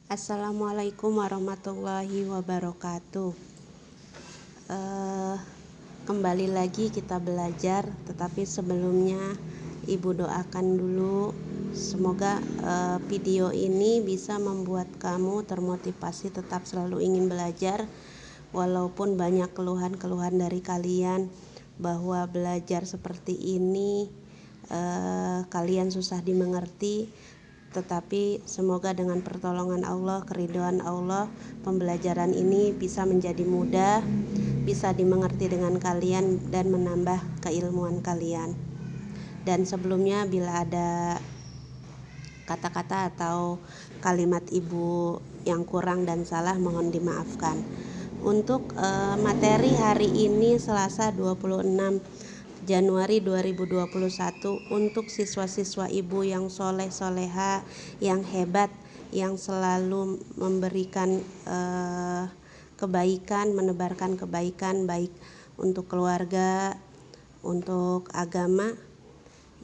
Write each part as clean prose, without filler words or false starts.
Assalamualaikum warahmatullahi wabarakatuh. Kembali lagi kita belajar, tetapi sebelumnya Ibu doakan dulu semoga video ini bisa membuat kamu termotivasi tetap selalu ingin belajar, walaupun banyak keluhan-keluhan dari kalian bahwa belajar seperti ini kalian susah dimengerti. Tetapi semoga dengan pertolongan Allah, keridhaan Allah, pembelajaran ini bisa menjadi mudah, bisa dimengerti dengan kalian dan menambah keilmuan kalian. Dan sebelumnya bila ada kata-kata atau kalimat Ibu yang kurang dan salah mohon dimaafkan. Untuk materi hari ini Selasa 26 Januari 2021 untuk siswa-siswa Ibu yang soleh-soleha, yang hebat, yang selalu memberikan kebaikan, menebarkan kebaikan baik untuk keluarga, untuk agama,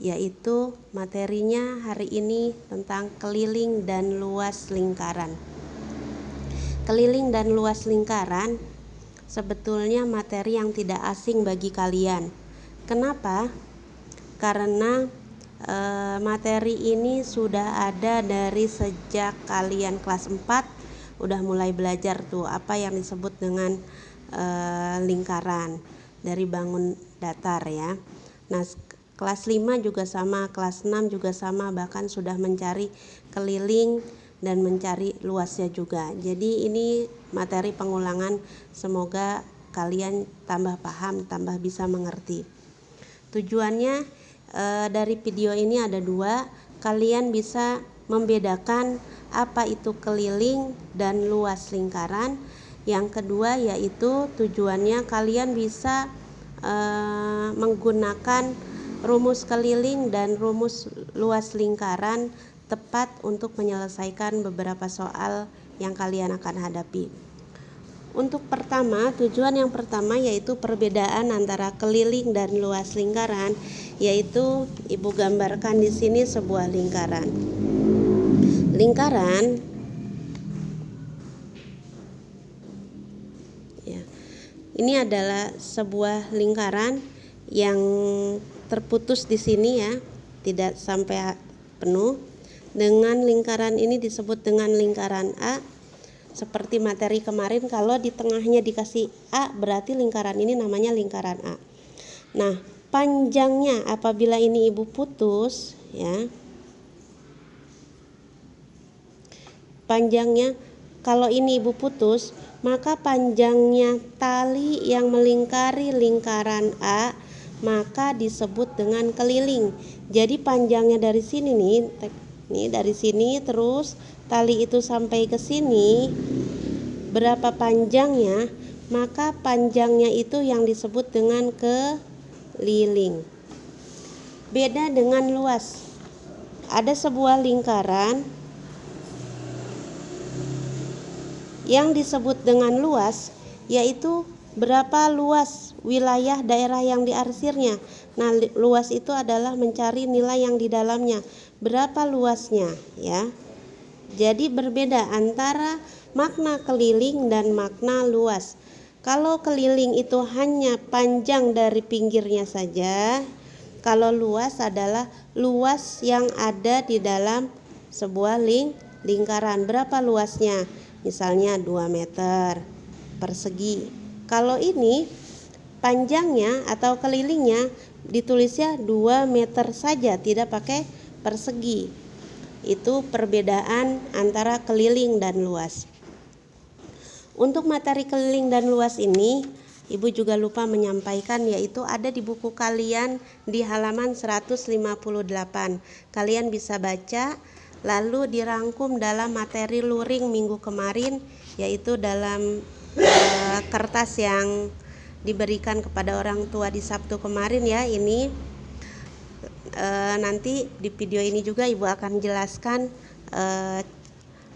yaitu materinya hari ini tentang keliling dan luas lingkaran. Keliling dan luas lingkaran sebetulnya materi yang tidak asing bagi kalian. Kenapa? Karena materi ini sudah ada dari sejak kalian kelas 4 udah mulai belajar tuh apa yang disebut dengan lingkaran dari bangun datar ya. Nah, kelas 5 juga sama, kelas 6 juga sama, bahkan sudah mencari keliling dan mencari luasnya juga. Jadi ini materi pengulangan, semoga kalian tambah paham, tambah bisa mengerti. Tujuannya dari video ini ada dua, kalian bisa membedakan apa itu keliling dan luas lingkaran. Yang kedua yaitu tujuannya kalian bisa menggunakan rumus keliling dan rumus luas lingkaran tepat untuk menyelesaikan beberapa soal yang kalian akan hadapi. Untuk tujuan yang pertama yaitu perbedaan antara keliling dan luas lingkaran, yaitu Ibu gambarkan di sini sebuah lingkaran. Lingkaran ya. Ini adalah sebuah lingkaran yang terputus di sini ya, tidak sampai penuh. Dengan lingkaran ini disebut dengan lingkaran A. Seperti materi kemarin, kalau di tengahnya dikasih A berarti lingkaran ini namanya lingkaran A. Nah, panjangnya apabila ini Ibu putus ya. Panjangnya kalau ini Ibu putus, maka panjangnya tali yang melingkari lingkaran A maka disebut dengan keliling. Jadi panjangnya dari sini nih dari sini terus tali itu sampai ke sini, berapa panjangnya, maka panjangnya itu yang disebut dengan keliling. Beda dengan luas. Ada sebuah lingkaran yang disebut dengan luas, yaitu berapa luas wilayah daerah yang diarsirnya. Nah, luas itu adalah mencari nilai yang di dalamnya, berapa luasnya ya. Jadi berbeda antara makna keliling dan makna luas. Kalau keliling itu hanya panjang dari pinggirnya saja, kalau luas adalah luas yang ada di dalam sebuah lingkaran. Berapa luasnya? Misalnya 2 meter persegi. Kalau ini panjangnya atau kelilingnya ditulisnya 2 meter saja, tidak pakai persegi. Itu perbedaan antara keliling dan luas. Untuk materi keliling dan luas ini Ibu juga lupa menyampaikan, yaitu ada di buku kalian di halaman 158. Kalian bisa baca, lalu dirangkum dalam materi luring minggu kemarin, yaitu dalam kertas yang diberikan kepada orang tua di Sabtu kemarin ya. Ini nanti di video ini juga Ibu akan jelaskan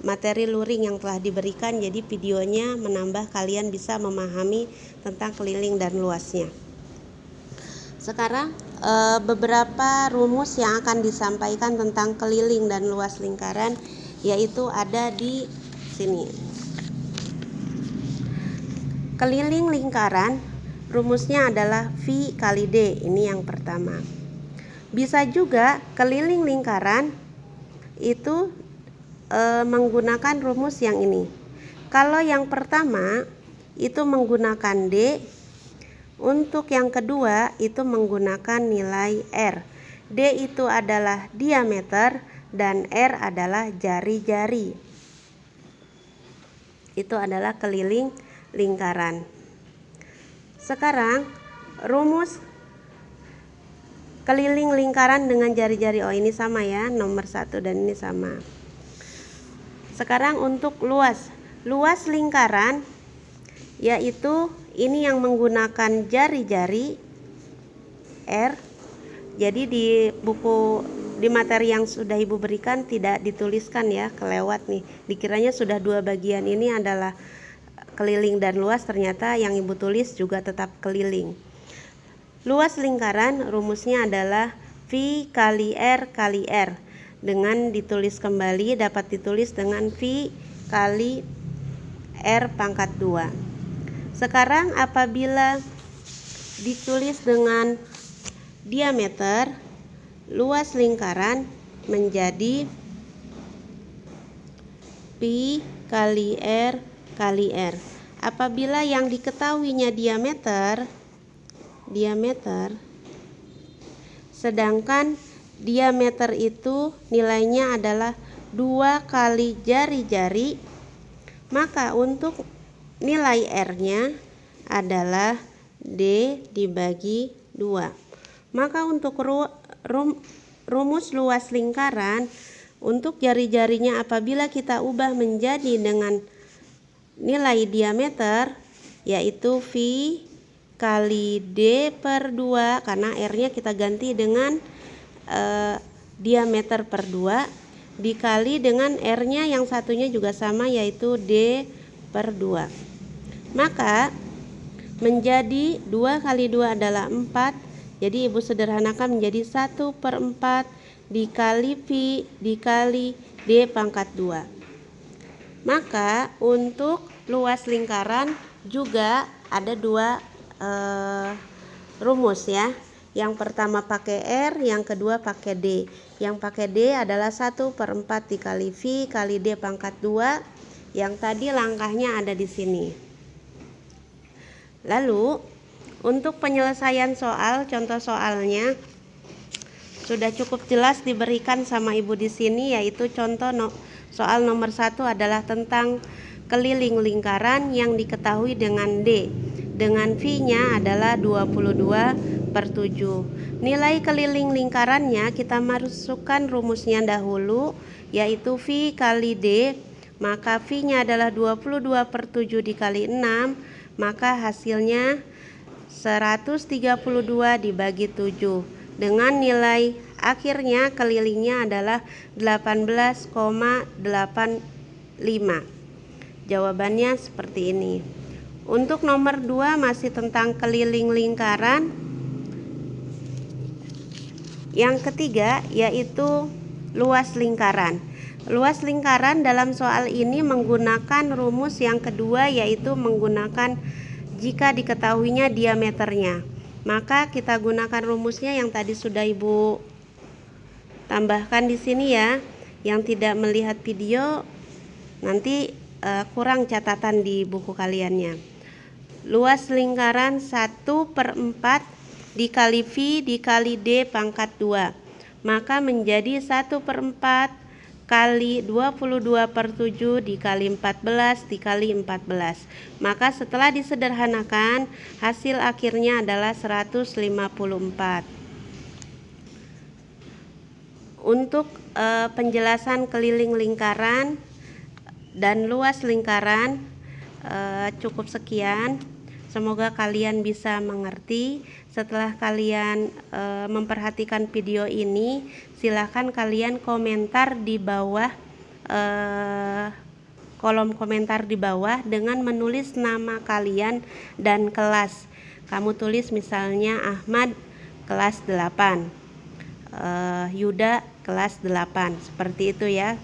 materi luring yang telah diberikan, jadi videonya menambah kalian bisa memahami tentang keliling dan luasnya. Sekarang beberapa rumus yang akan disampaikan tentang keliling dan luas lingkaran, yaitu ada di sini. Keliling lingkaran rumusnya adalah V kali D, ini yang pertama. Bisa juga keliling lingkaran itu menggunakan rumus yang ini. Kalau yang pertama itu menggunakan D, untuk yang kedua itu menggunakan nilai R. D itu adalah diameter dan R adalah jari-jari. Itu adalah keliling lingkaran. Sekarang rumus keliling lingkaran dengan jari-jari, oh ini sama ya, nomor 1 dan ini sama. Sekarang untuk luas lingkaran, yaitu ini yang menggunakan jari-jari R. Jadi di materi yang sudah Ibu berikan tidak dituliskan ya, kelewat nih. Dikiranya sudah 2 bagian ini adalah keliling dan luas, ternyata yang Ibu tulis juga tetap keliling. Luas lingkaran rumusnya adalah V kali R kali R. Dengan ditulis kembali dapat ditulis dengan V kali R pangkat 2. Sekarang apabila ditulis dengan diameter, luas lingkaran menjadi Pi kali R kali R. Apabila yang diketahuinya diameter, sedangkan diameter itu nilainya adalah 2 kali jari-jari, maka untuk nilai R-nya adalah D dibagi 2. Maka untuk rumus luas lingkaran, untuk jari-jarinya apabila kita ubah menjadi dengan nilai diameter, yaitu V kali D per 2, karena R-nya kita ganti dengan diameter per 2, dikali dengan R-nya yang satunya juga sama, yaitu D per 2. Maka menjadi 2 kali 2 adalah 4. Jadi Ibu sederhanakan menjadi 1/4 dikali V dikali D pangkat 2. Maka untuk luas lingkaran juga ada 2 rumus ya. Yang pertama pakai R, yang kedua pakai D. Yang pakai D adalah 1/4 dikali V kali D pangkat 2. Yang tadi langkahnya ada di sini. Lalu untuk penyelesaian soal, contoh soalnya sudah cukup jelas diberikan sama Ibu di sini, yaitu contoh soal nomor 1 adalah tentang keliling lingkaran yang diketahui dengan D. Dengan V-nya adalah 22/7. Nilai keliling lingkarannya kita masukkan rumusnya dahulu, yaitu V kali D. Maka V-nya adalah 22/7 dikali 6, maka hasilnya 132 dibagi 7. Dengan nilai akhirnya kelilingnya adalah 18,85. Jawabannya seperti ini. Untuk nomor 2 masih tentang keliling lingkaran. Yang ketiga yaitu luas lingkaran. Luas lingkaran dalam soal ini menggunakan rumus yang kedua, yaitu menggunakan jika diketahuinya diameternya. Maka kita gunakan rumusnya yang tadi sudah Ibu tambahkan di sini ya. Yang tidak melihat video nanti kurang catatan di buku kaliannya. Luas lingkaran 1/4 dikali V dikali D pangkat 2, maka menjadi 1/4 kali 22/7 dikali 14 dikali 14. Maka setelah disederhanakan, hasil akhirnya adalah 154. Untuk penjelasan keliling lingkaran dan luas lingkaran cukup sekian. Semoga kalian bisa mengerti. Setelah kalian memperhatikan video ini, silahkan kalian komentar di bawah, kolom komentar di bawah dengan menulis nama kalian dan kelas. Kamu tulis misalnya Ahmad kelas 8, Yuda kelas 8, seperti itu ya.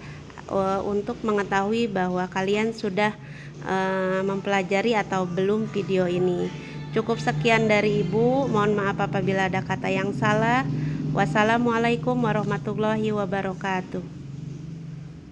untuk mengetahui bahwa kalian sudah mempelajari atau belum video ini. Cukup sekian dari Ibu, mohon maaf apabila ada kata yang salah. Wassalamualaikum warahmatullahi wabarakatuh.